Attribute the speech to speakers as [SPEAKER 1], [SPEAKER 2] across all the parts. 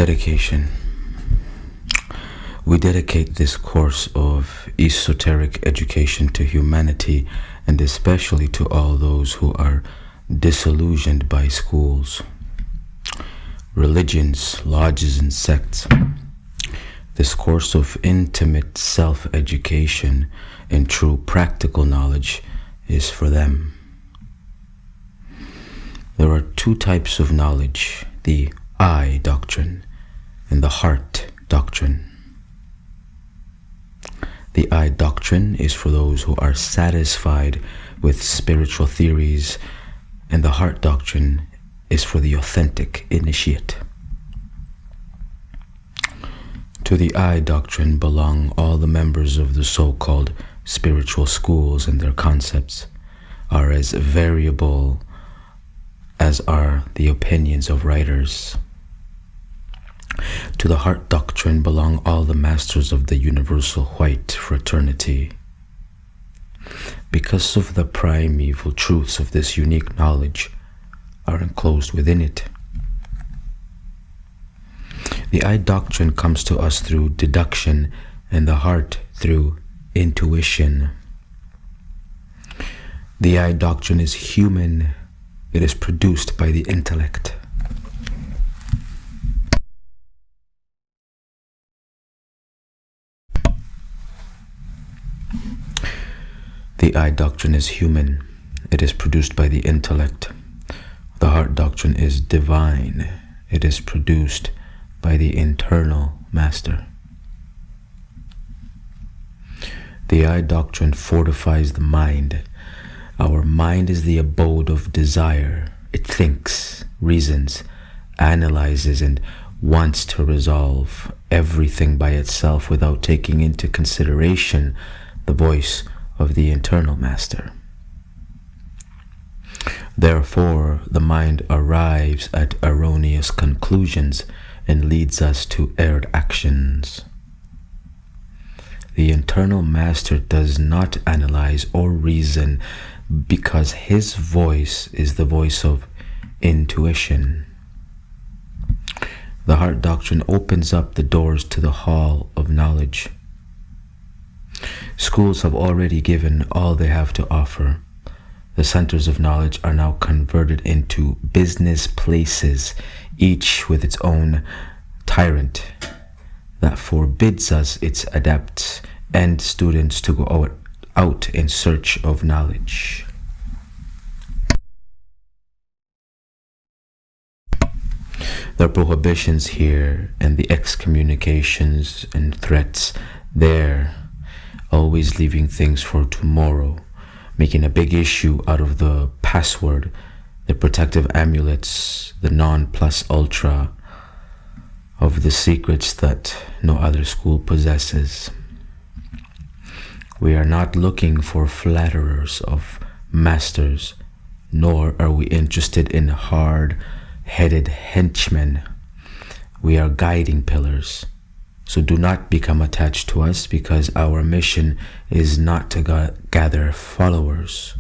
[SPEAKER 1] Dedication. We dedicate this course of esoteric education to humanity, and especially to all those who are disillusioned by schools, religions, lodges, and sects. This course of intimate self-education and true practical knowledge is for them. There are two types of knowledge: the I doctrine and the heart doctrine. The I doctrine is for those who are satisfied with spiritual theories, and the heart doctrine is for the authentic initiate. To the I doctrine belong all the members of the so-called spiritual schools, and their concepts are as variable as are the opinions of writers. To the heart doctrine belong all the masters of the universal white fraternity. Because of the primeval truths of this unique knowledge are enclosed within it. The I doctrine comes to us through deduction, and the heart through intuition. The I doctrine is human. It is produced by the intellect. The I doctrine is human. It is produced by the intellect. The heart doctrine is divine. It is produced by the internal master. The I doctrine fortifies the mind. Our mind is the abode of desire. It thinks, reasons, analyzes, and wants to resolve everything by itself without taking into consideration the voice of the internal master. Therefore, the mind arrives at erroneous conclusions and leads us to erred actions. The internal master does not analyze or reason, because his voice is the voice of intuition. The heart doctrine opens up the doors to the hall of knowledge. Schools have already given all they have to offer. The centers of knowledge are now converted into business places, each with its own tyrant that forbids us, its adepts and students, to go out in search of knowledge. There are prohibitions here, and the excommunications and threats there, always leaving things for tomorrow, making a big issue out of the password, the protective amulets, the non-plus-ultra of the secrets that no other school possesses. We are not looking for flatterers of masters, nor are we interested in hard-headed henchmen. We are guiding pillars. So do not become attached to us, because our mission is not to gather followers.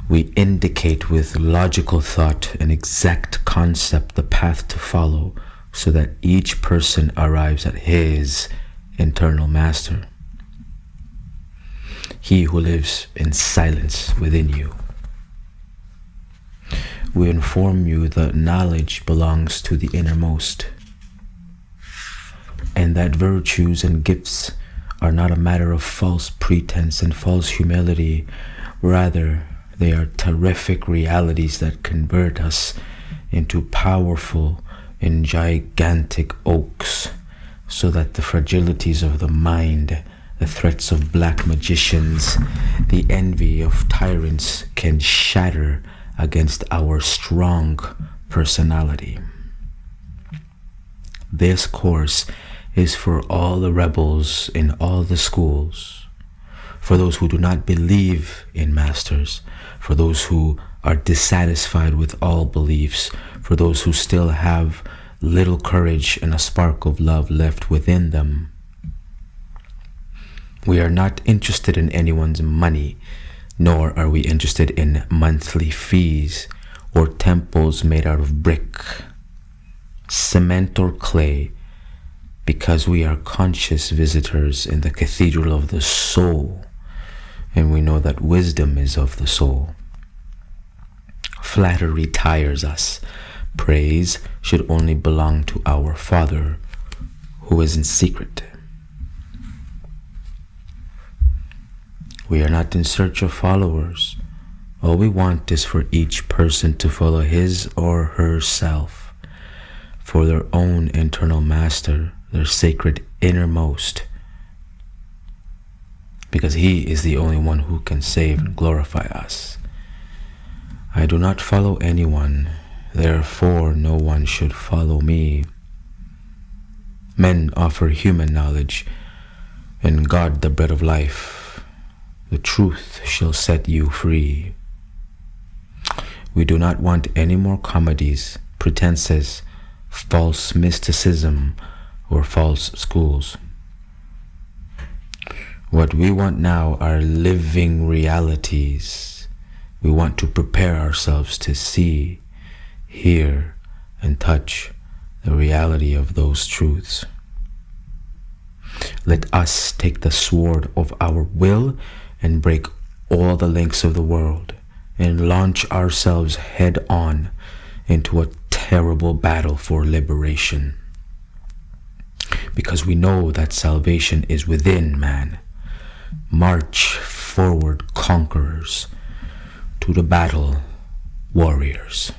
[SPEAKER 1] We indicate with logical thought and exact concept the path to follow, so that each person arrives at his internal master, he who lives in silence within you. We inform you that knowledge belongs to the innermost, and that virtues and gifts are not a matter of false pretense and false humility. Rather, they are terrific realities that convert us into powerful and gigantic oaks, so that the fragilities of the mind, the threats of black magicians, the envy of tyrants can shatter against our strong personality. This course is for all the rebels in all the schools, for those who do not believe in masters, for those who are dissatisfied with all beliefs, for those who still have little courage and a spark of love left within them. We are not interested in anyone's money, nor are we interested in monthly fees or temples made out of brick. cement or clay, because we are conscious visitors in the cathedral of the soul, and we know that wisdom is of the soul. Flattery tires us. Praise should only belong to our Father who is in secret. We are not in search of followers. All we want is for each person to follow his or herself, for their own internal master, their sacred innermost, because he is the only one who can save and glorify us. I do not follow anyone, therefore no one should follow me. Men offer human knowledge, and God the bread of life. The truth shall set you free. We do not want any more comedies, pretenses, false mysticism, or false schools. What we want now are living realities. We want to prepare ourselves to see, hear, and touch the reality of those truths. Let us take the sword of our will and break all the links of the world and launch ourselves head on into a terrible battle for liberation. Because we know that salvation is within man. March forward, conquerors, to the battle, warriors.